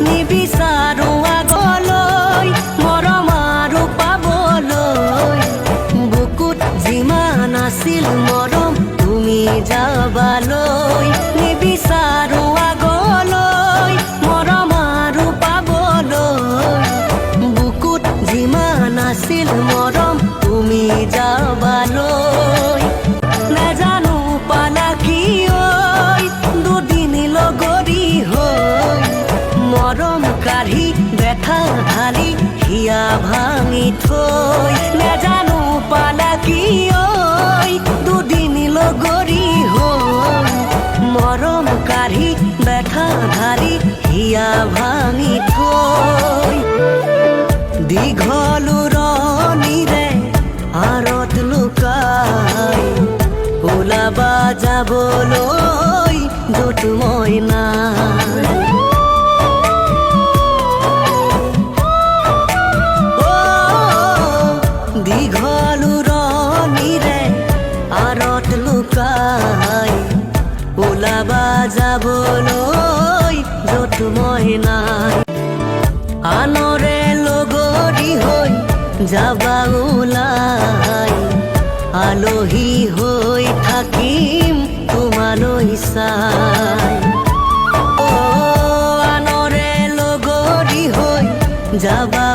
নিবিচাৰো আগলৈ মৰম আৰু পাবলৈ বুকুত যিমান আছিল মৰম তুমি যাবালৈ নিবিচাৰো আগলৈ মৰম আৰু পাবলৈ বুকুত যিমান আছিল মৰম তুমি যাবালৈ নাজানো পালা কি দুদিন লগৰী হৈ মৰম কাঢ়ি ব্যথা ঢালি হিয়া ভাঙি থৈ নাজানো পালা কি দুদিন লগৰী হৈ মৰম কাঢ়ি ব্যথা ঢালি হিয়া ভাঙি থৈ দীঘল উৰণিৰে আঁৰত লুকাই ওলাবা যাবলৈ য'ত মই নাই দীঘল উৰণিৰে আঁৰত লুকাই ওলাবা যাবলৈ য'ত মই নাই আনৰে লগৰী হৈ যাবা ওলাই আলহী হৈ থাকিম তোমালৈ চাই আনৰে লগৰী হৈ যাবা